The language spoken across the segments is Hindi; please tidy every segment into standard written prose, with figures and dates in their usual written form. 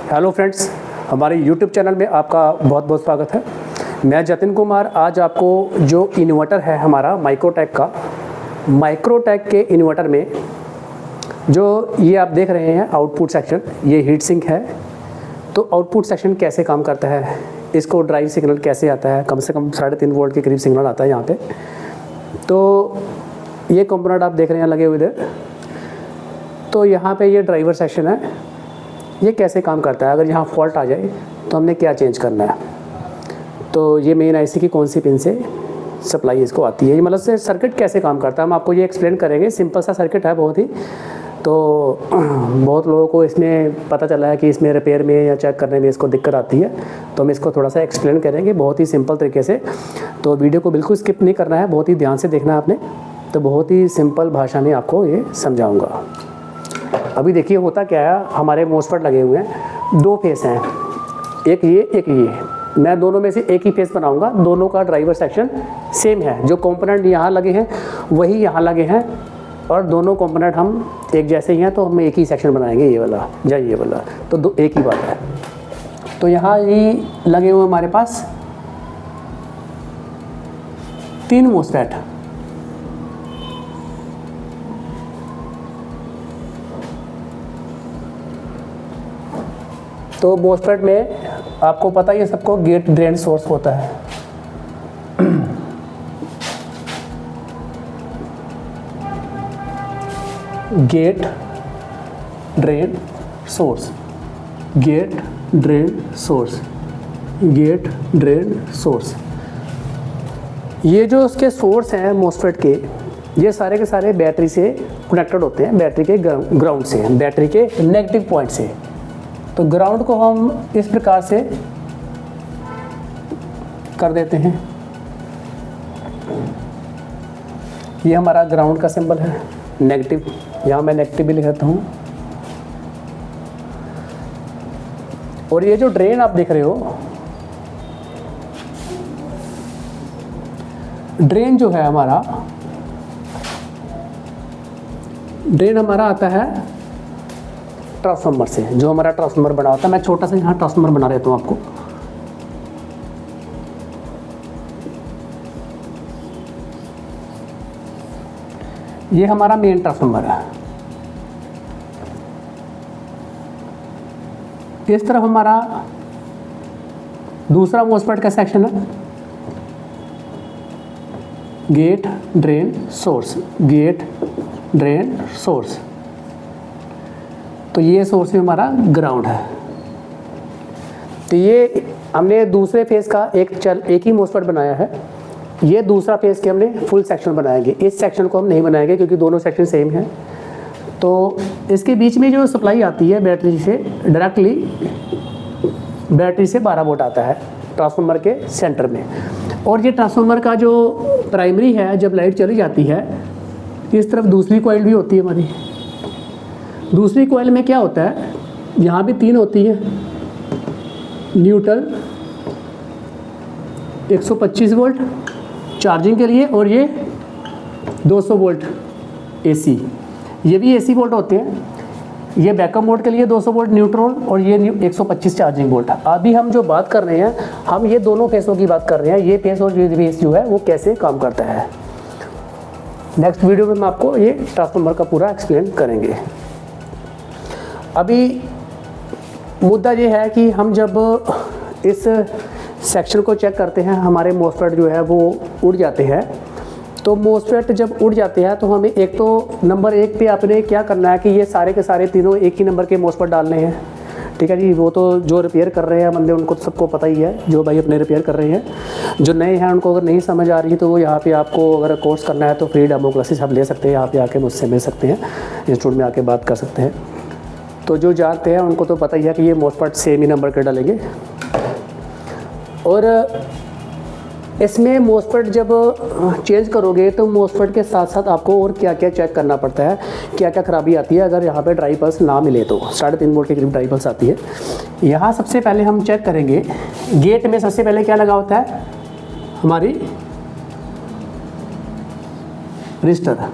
हेलो फ्रेंड्स, हमारे यूट्यूब चैनल में आपका बहुत बहुत स्वागत है। मैं जतिन कुमार आज आपको जो इन्वर्टर है हमारा माइक्रोटेक के इन्वर्टर में जो ये आप देख रहे हैं आउटपुट सेक्शन, ये हीट सिंक है। तो आउटपुट सेक्शन कैसे काम करता है, इसको ड्राइव सिग्नल कैसे आता है, कम से कम 3.5 वोल्ट के करीब सिग्नल आता है यहाँ पे। तो ये कंपोनेंट आप देख रहे हैं लगे हुए इधर। तो यहाँ पे ये ड्राइवर सेक्शन है, ये कैसे काम करता है, अगर यहाँ फॉल्ट आ जाए तो हमने क्या चेंज करना है। तो ये मेन आईसी की कौन सी पिन से सप्लाई इसको आती है, ये मतलब से सर्किट कैसे काम करता है हम आपको ये एक्सप्लेन करेंगे। सिंपल सा सर्किट है बहुत ही। तो बहुत लोगों को इसमें पता चला है कि इसमें रिपेयर में या चेक करने में इसको दिक्कत आती है, तो हम इसको थोड़ा सा एक्सप्लेन करेंगे बहुत ही सिंपल तरीके से। तो वीडियो को बिल्कुल स्किप नहीं करना है, बहुत ही ध्यान से देखना है आपने। तो बहुत ही सिंपल भाषा में आपको ये समझाऊँगा। अभी देखिए होता क्या है, हमारे मोस्फेट लगे हुए हैं, 2 फेस हैं, एक ये। मैं दोनों में से एक ही फेस बनाऊंगा। दोनों का ड्राइवर सेक्शन सेम है, जो कंपोनेंट यहाँ लगे हैं वही यहाँ लगे हैं, और दोनों कंपोनेंट हम एक जैसे ही हैं, तो हम एक ही सेक्शन बनाएंगे, ये वाला या ये वाला। तो एक ही बात है। तो यहाँ ये लगे हुए हमारे पास 3 मोस्फेट। तो मोस्फेट में आपको पता ही है सबको, गेट ड्रेन सोर्स होता है। Gate drain source, gate drain source, gate drain source. ये जो उसके सोर्स हैं मोस्फेट के, ये सारे के सारे बैटरी से कनेक्टेड होते हैं, बैटरी के ग्राउंड से, बैटरी के नेगेटिव पॉइंट से। तो ग्राउंड को हम इस प्रकार से कर देते हैं, ये हमारा ग्राउंड का सिंबल है, नेगेटिव। यहाँ मैं नेगेटिव भी लिख देता हूँ। और ये जो ड्रेन आप देख रहे हो, ड्रेन जो है हमारा, ड्रेन हमारा आता है ट्रांसफार्मर से, जो हमारा ट्रांसफार्मर बना होता है। मैं छोटा सा यहाँ ट्रांसफार्मर बना देता हूँ आपको। ये हमारा मेन ट्रांसफार्मर है। इस तरफ हमारा दूसरा मोस्फेट का सेक्शन है, gate drain source, gate drain source. तो ये सोर्स में हमारा ग्राउंड है। तो ये हमने दूसरे फेस का एक ही मोस्फेट बनाया है। ये दूसरा फेस के हमने फुल सेक्शन बनाएंगे, इस सेक्शन को हम नहीं बनाएंगे क्योंकि दोनों सेक्शन सेम हैं। तो इसके बीच में जो सप्लाई आती है बैटरी से, डायरेक्टली बैटरी से 12 वोल्ट आता है ट्रांसफार्मर के सेंटर में। और ये ट्रांसफार्मर का जो प्राइमरी है, जब लाइट चली जाती है, इस तरफ दूसरी कॉइल भी होती है हमारी। दूसरी कॉइल में क्या होता है, यहाँ भी 3 होती है, न्यूट्रल 125 वोल्ट चार्जिंग के लिए, और ये 200 वोल्ट एसी, ये भी एसी वोल्ट होते हैं। ये बैकअप मोड के लिए 200 वोल्ट न्यूट्रल, और ये 125 चार्जिंग वोल्ट। अभी हम जो बात कर रहे हैं, हम ये दोनों फेसों की बात कर रहे हैं। ये फेस और ये फेस जो है वो कैसे काम करता है, नेक्स्ट वीडियो में हम आपको ये ट्रांसफार्मर का पूरा एक्सप्लेन करेंगे। अभी मुद्दा ये है कि हम जब इस सेक्शन को चेक करते हैं, हमारे मोस्फेट जो है वो उड़ जाते हैं। तो मोस्फेट जब उड़ जाते हैं तो हमें एक तो नंबर 1 पे आपने क्या करना है कि ये सारे के सारे तीनों एक ही नंबर के मोस्फेट डालने हैं। ठीक है जी, वो तो जो रिपेयर कर रहे हैं बंदे उनको तो सबको पता ही है, जो भाई अपने रिपेयर कर रहे हैं। जो नए हैं उनको अगर नहीं समझ आ रही है तो वो यहाँ पे आपको अगर कोर्स करना है तो फ्री डेमो क्लासेस आप ले सकते हैं, यहाँ पे आके मुझसे मिल सकते हैं, इंस्टीट्यूट में आके बात कर सकते हैं। तो जो जानते हैं उनको तो पता ही है कि ये मोस्फेट सेम ही नंबर के डालेंगे। और इसमें मोस्फेट जब चेंज करोगे तो मोस्फेट के साथ साथ आपको और क्या क्या चेक करना पड़ता है, क्या क्या खराबी आती है अगर यहाँ पे ड्राई पल्स ना मिले तो। 3.5 वोल्ट के करीब ड्राई पल्स आती है। यहाँ सबसे पहले हम चेक करेंगे, गेट में सबसे पहले क्या लगा होता है, हमारी रजिस्टर।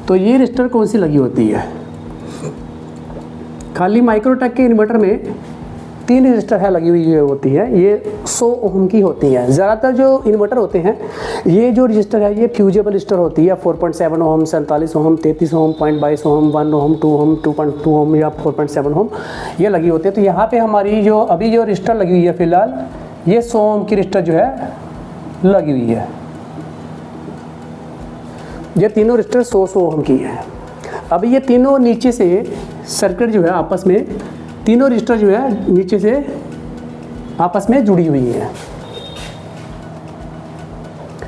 तो ये रजिस्टर कौन सी लगी होती है? खाली माइक्रोटेक के इन्वर्टर में 3 रजिस्टर है लगी हुई होती है, ये 100 ओम की होती हैं। ज़्यादातर जो इन्वर्टर होते हैं ये जो रजिस्टर है ये फ्यूजेबल रजिस्टर होती है, 4.7 ओम, 47 ओम, 33 ओम, 0.22 ओम, 1 ओम, 2 ओम, 2.2 ओम या 4.7 ओम ये लगी होती है। तो यहाँ पे हमारी जो अभी जो रजिस्टर लगी हुई है फ़िलहाल ये 100 ओम की रजिस्टर जो है लगी हुई है। ये तीनों रजिस्टर 100 ओम की है। अभी ये तीनों नीचे से सर्किट जो है आपस में, तीनों रजिस्टर जो है नीचे से आपस में जुड़ी हुई है।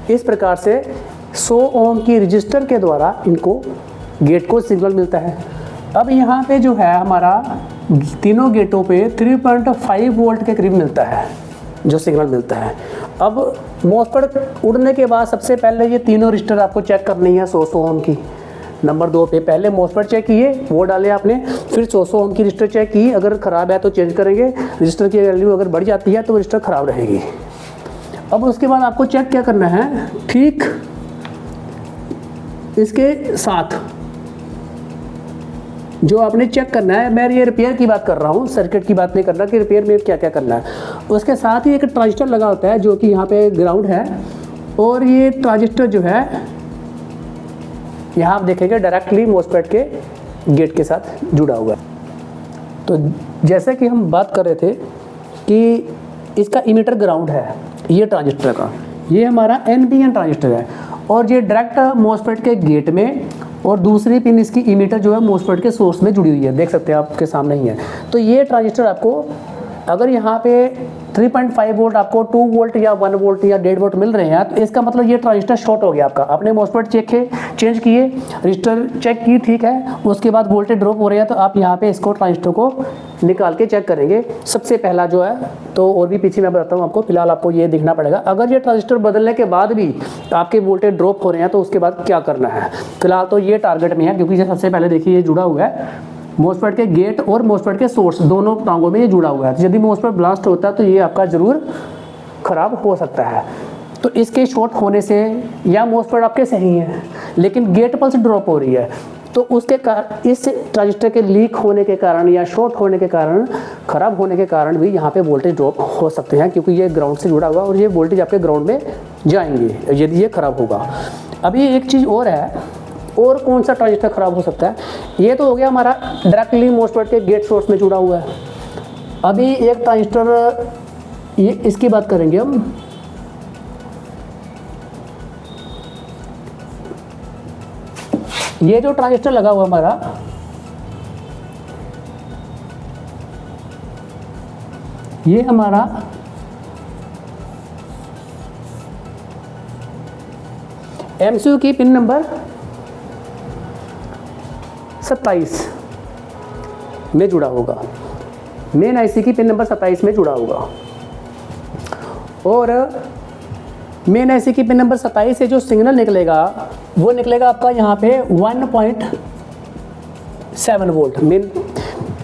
इस प्रकार से 100 ओम की रजिस्टर के द्वारा इनको गेट को सिग्नल मिलता है। अब यहाँ पे जो है हमारा तीनों गेटों पे 3.5 वोल्ट के करीब मिलता है जो सिग्नल मिलता है। अब मॉसफेट उड़ने के बाद सबसे पहले ये तीनों रजिस्टर आपको चेक करनी है 100 ओम की। नंबर 2 पे पहले मॉसफेट चेक किए, वो डाले आपने, फिर 100 ओम की रजिस्टर चेक की, अगर ख़राब है तो चेंज करेंगे, रजिस्टर की वैल्यू अगर बढ़ जाती है तो रजिस्टर ख़राब रहेगी। अब उसके बाद आपको चेक क्या करना है, ठीक इसके साथ जो आपने चेक करना है, मैं ये रिपेयर की बात कर रहा हूँ, सर्किट की बात नहीं कर रहा कि रिपेयर में क्या क्या करना है। उसके साथ ही एक ट्रांजिस्टर लगा होता है जो कि यहाँ पे ग्राउंड है, और ये ट्रांजिस्टर जो है यहाँ आप देखेंगे डायरेक्टली मॉसफेट के गेट के साथ जुड़ा हुआ है। तो जैसे कि हम बात कर रहे थे कि इसका इमीटर ग्राउंड है ये ट्रांजिस्टर का, ये हमारा NPN ट्रांजिस्टर है, और ये डायरेक्ट मॉसफेट के गेट में, और दूसरी पिन इसकी इमीटर जो है मॉसफेट के सोर्स में जुड़ी हुई है, देख सकते हैं आपके सामने ही है। तो ये ट्रांजिस्टर आपको अगर यहाँ पे 3.5 वोल्ट आपको 2 वोल्ट या 1 वोल्ट या 1.5 वोल्ट मिल रहे हैं तो इसका मतलब ये ट्रांजिस्टर शॉर्ट हो गया आपका। आपने मॉसफेट चेंज किए, रजिस्टर चेक की, ठीक है, उसके बाद वोल्टेज ड्रॉप हो रहा है तो आप यहाँ पे इसको ट्रांजिस्टर को निकाल के चेक करेंगे सबसे पहला जो है। तो और भी पीछे मैं बताता हूँ आपको, फिलहाल आपको ये देखना पड़ेगा। अगर ये ट्रांजिस्टर बदलने के बाद भी आपके वोल्टेज ड्रॉप हो रहे हैं तो उसके बाद क्या करना है। फिलहाल तो ये टारगेट में है क्योंकि ये सबसे पहले देखिए ये जुड़ा हुआ है, मॉसफेट के गेट और मॉसफेट के सोर्स दोनों टांगों में ये जुड़ा हुआ है। तो यदि मॉसफेट ब्लास्ट होता है तो ये आपका ज़रूर ख़राब हो सकता है। तो इसके शॉर्ट होने से, या मॉसफेट आपके सही है लेकिन गेट पल्स ड्रॉप हो रही है, तो उसके कारण इस ट्रांजिस्टर के लीक होने के कारण या शॉर्ट होने के कारण, ख़राब होने के कारण भी यहाँ पे वोल्टेज ड्रॉप हो सकते हैं, क्योंकि ये ग्राउंड से जुड़ा हुआ है और ये वोल्टेज आपके ग्राउंड में जाएंगे यदि ये ख़राब होगा। अभी एक चीज़ और है, और कौन सा ट्रांजिस्टर ख़राब हो सकता है। ये तो हो गया हमारा डायरेक्टली मॉसफेट के गेट सोर्स में जुड़ा हुआ है। अभी एक ट्रांजिस्टर, ये इसकी बात करेंगे हम। ये जो ट्रांजिस्टर लगा हुआ हमारा, ये हमारा MCU की पिन नंबर 27 में जुड़ा होगा, मेन IC की पिन नंबर 27 में जुड़ा होगा। और मेन IC की पिन नंबर 27 से जो सिग्नल निकलेगा वो निकलेगा आपका यहाँ पे 1.7 वोल्ट। मेन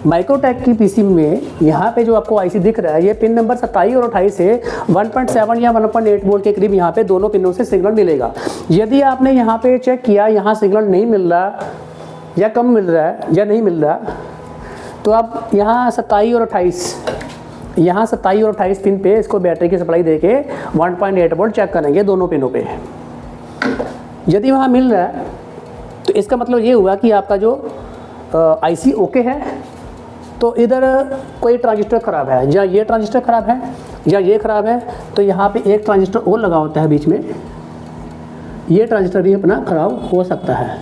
माइक्रोटेक की PC में यहाँ पे जो आपको IC दिख रहा है, ये पिन नंबर 27 और 28 से 1.7 या 1.8 वोल्ट के करीब यहाँ पे दोनों पिनों से सिग्नल मिलेगा। यदि आपने यहाँ पे चेक किया, यहाँ सिग्नल नहीं मिल रहा या कम मिल रहा है या नहीं मिल रहा, तो आप यहाँ 27 और 28 पिन पे इसको बैटरी की सप्लाई देके 1.8 वोल्ट चेक करेंगे दोनों पिनों पे। यदि वहाँ मिल रहा है तो इसका मतलब ये हुआ कि आपका जो IC ओके है। तो इधर कोई ट्रांजिस्टर ख़राब है, या ये ट्रांजिस्टर ख़राब है या ये ख़राब है, तो यहाँ पे एक ट्रांजिस्टर और लगा होता है बीच में, ये ट्रांजिस्टर भी अपना ख़राब हो सकता है।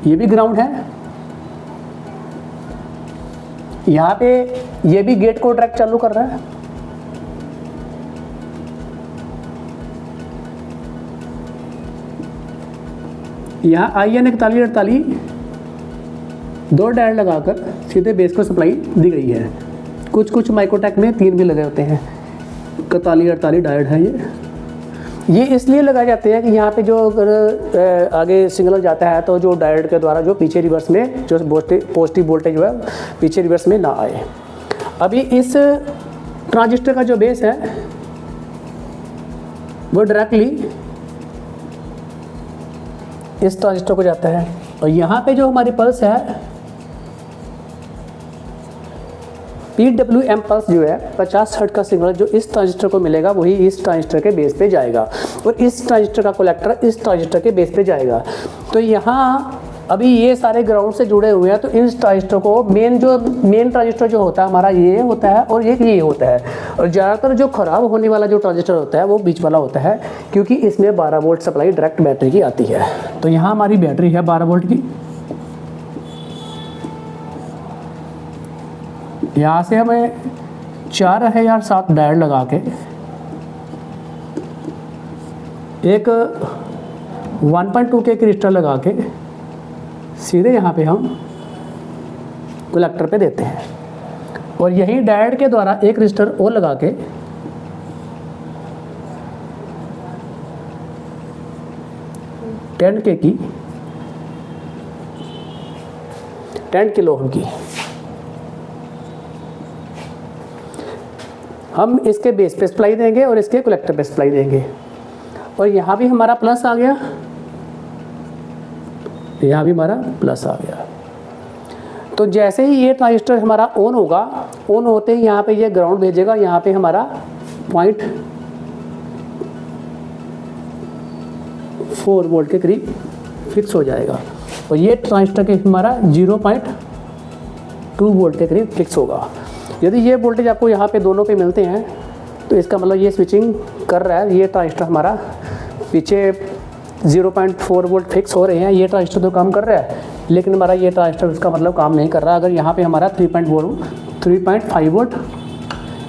ये भी ग्राउंड है, यहाँ पे ये भी गेट को डायरेक्ट चालू कर रहा है। यहाँ IN 4148 2 डायोड लगाकर सीधे बेस को सप्लाई दी गई है। कुछ माइक्रोटेक में 3 भी लगे होते हैं। 4148 डायोड है ये इसलिए लगाए जाते हैं कि यहाँ पे जो अगर आगे सिग्नल जाता है तो जो डायोड के द्वारा जो पीछे रिवर्स में जो पॉजिटिव वोल्टेज जो है पीछे रिवर्स में ना आए। अभी इस ट्रांजिस्टर का जो बेस है वो डायरेक्टली इस ट्रांजिस्टर को जाता है, और यहाँ पे जो हमारी पल्स है PWM पल्स जो है 50 हर्ट्ज का सिग्नल जो इस ट्रांजिस्टर को मिलेगा वही इस ट्रांजिस्टर के बेस पे जाएगा, और इस ट्रांजिस्टर का कलेक्टर इस ट्रांजिस्टर के बेस पे जाएगा। तो यहाँ अभी ये सारे ग्राउंड से जुड़े हुए हैं, तो इस ट्रांजिस्टर को मेन ट्रांजिस्टर जो होता है हमारा ये होता है और एक ये होता है, और ज़्यादातर जो ख़राब होने वाला जो ट्रांजिस्टर होता है वो बीच वाला होता है, क्योंकि इसमें 12 वोल्ट सप्लाई डायरेक्ट बैटरी की आती है। तो यहाँ हमारी बैटरी है 12 वोल्ट की, यहाँ से हमें 4007 डायोड लगा के एक 1.2 के क्रिस्टल लगा के सीधे यहाँ पे हम कलेक्टर पे देते हैं, और यही डायोड के द्वारा एक रजिस्टर और लगा के $10K की 10 किलो ओम की हम इसके बेस पे सप्लाई देंगे और इसके कलेक्टर पे सप्लाई देंगे, और यहाँ भी हमारा प्लस आ गया, यहाँ भी हमारा प्लस आ गया। तो जैसे ही ये ट्रांजिस्टर हमारा ऑन होगा, ऑन होते ही यहाँ पे ये ग्राउंड भेजेगा, यहाँ पे हमारा 0.4 वोल्ट के करीब फिक्स हो जाएगा, और ये ट्रांजिस्टर के हमारा 0.2 वोल्ट के करीब फिक्स होगा। यदि ये वोल्टेज आपको यहाँ पे दोनों पे मिलते हैं तो इसका मतलब ये स्विचिंग कर रहा है, ये ट्रांजिस्टर हमारा पीछे 0.4 वोल्ट फिक्स हो रहे हैं, ये ट्रांजिस्टर तो काम कर रहा है, लेकिन हमारा ये ट्रांजिस्टर उसका मतलब काम नहीं कर रहा। अगर यहाँ पे हमारा 3.5 वोल्ट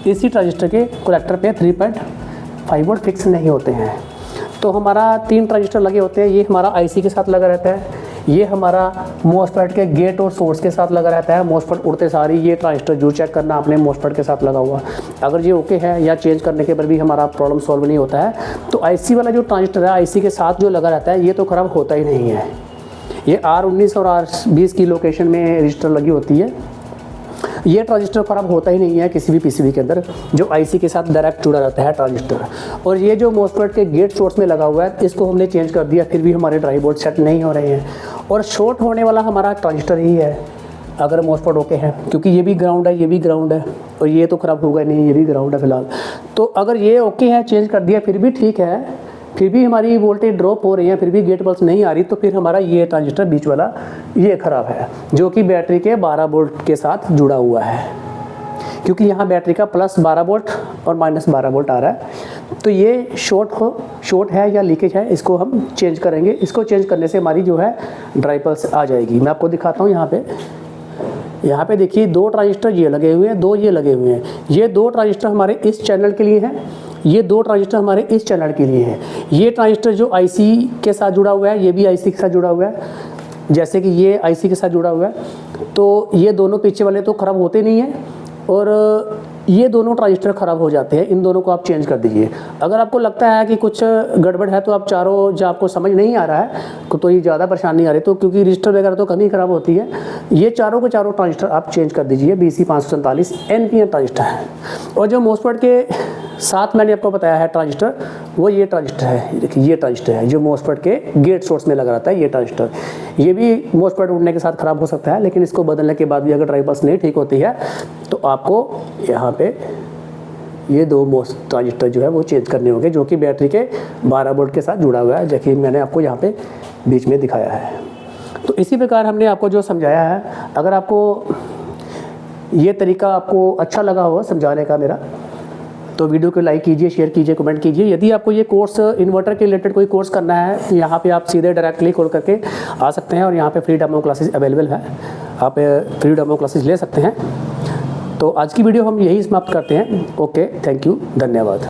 इसी ट्रांजिस्टर के कलेक्टर पे 3.5 वोल्ट फिक्स नहीं होते हैं, तो हमारा 3 ट्रांजिस्टर लगे होते हैं। ये हमारा IC के साथ लगा रहता है, ये हमारा मॉसफेट के गेट और सोर्स के साथ लगा रहता है। मॉसफेट उड़ते सारी ये ट्रांजिस्टर जो चेक करना आपने मॉसफेट के साथ लगा हुआ, अगर ये ओके है या चेंज करने के बाद भी हमारा प्रॉब्लम सॉल्व नहीं होता है, तो IC वाला जो ट्रांजिस्टर है IC के साथ जो लगा रहता है ये तो ख़राब होता ही नहीं है। ये R19 और R20 की लोकेशन में रजिस्टर लगी होती है, ये ट्रांजिस्टर ख़राब होता ही नहीं है किसी भी PCB के अंदर, जो IC के साथ डायरेक्ट जुड़ा रहता है ट्रांजिस्टर। और ये जो मॉसफेट के गेट सोर्स में लगा हुआ है इसको हमने चेंज कर दिया, फिर भी हमारे ड्राई बोर्ड सेट नहीं हो रहे हैं, और शॉर्ट होने वाला हमारा ट्रांजिस्टर ही है अगर मॉसफेट ओके है, क्योंकि ये भी ग्राउंड है, ये भी ग्राउंड है, और ये तो ख़राब होगा नहीं, ये भी ग्राउंड है फिलहाल। तो अगर ये ओके है, चेंज कर दिया, फिर भी ठीक है, फिर भी हमारी वोल्टेज ड्रॉप हो रही है, फिर भी गेट पल्स नहीं आ रही, तो फिर हमारा ये ट्रांजिस्टर बीच वाला ये ख़राब है, जो कि बैटरी के 12 वोल्ट के साथ जुड़ा हुआ है, क्योंकि यहाँ बैटरी का प्लस 12 वोल्ट और माइनस 12 वोल्ट आ रहा है। तो ये शॉर्ट है या लीकेज है, इसको हम चेंज करेंगे। इसको चेंज करने से हमारी जो है ड्राई पल्स आ जाएगी। मैं आपको दिखाता हूँ यहाँ पे देखिए 2 ट्रांजिस्टर ये लगे हुए हैं, 2 ये लगे हुए हैं। ये 2 ट्रांजिस्टर हमारे इस चैनल के लिए हैं, ये 2 ट्रांजिस्टर हमारे इस चैनल के लिए हैं। ये ट्रांजिस्टर जो IC के साथ जुड़ा हुआ है, ये भी IC के साथ जुड़ा हुआ है, जैसे कि ये IC के साथ जुड़ा हुआ है। तो ये दोनों पीछे वाले तो ख़राब होते नहीं हैं, और ये दोनों ट्रांजिस्टर ख़राब हो जाते हैं, इन दोनों को आप चेंज कर दीजिए। अगर आपको लगता है कि कुछ गड़बड़ है तो आप चारों, जो आपको समझ नहीं आ रहा है तो ये ज़्यादा परेशानी नहीं आ रही, तो क्योंकि रजिस्टर वगैरह तो कमी ख़राब होती है, ये चारों के चारों ट्रांजिस्टर आप चेंज कर दीजिए। BC 547 NPN ट्रांजिस्टर है। और जो मॉसफेट के साथ मैंने आपको बताया है ट्रांजिस्टर, वो ये ट्रांजिस्टर है, देखिए ये ट्रांजिस्टर है जो मॉसफेट के गेट सोर्स में लगा रहता है। ये ट्रांजिस्टर, ये भी मॉसफेट उड़ने के साथ ख़राब हो सकता है, लेकिन इसको बदलने के बाद भी अगर ड्राई पल्स नहीं ठीक होती है तो आपको यहाँ पे ये 2 ट्रांजिस्टर जो है वो चेंज करने होंगे, जो कि बैटरी के 12 वोल्ट के साथ जुड़ा हुआ है, जैसे मैंने आपको यहाँ पे बीच में दिखाया है। तो इसी प्रकार हमने आपको जो समझाया है, अगर आपको ये तरीका आपको अच्छा लगा हो समझाने का मेरा, तो वीडियो को लाइक कीजिए, शेयर कीजिए, कमेंट कीजिए। यदि आपको ये कोर्स इन्वर्टर के रिलेटेड कोई कोर्स करना है तो यहाँ पे आप सीधे डायरेक्टली कॉल करके आ सकते हैं, और यहाँ पे फ्री डेमो क्लासेस अवेलेबल है, आप फ्री डेमो क्लासेस ले सकते हैं। तो आज की वीडियो हम यही समाप्त करते हैं। ओके, थैंक यू, धन्यवाद।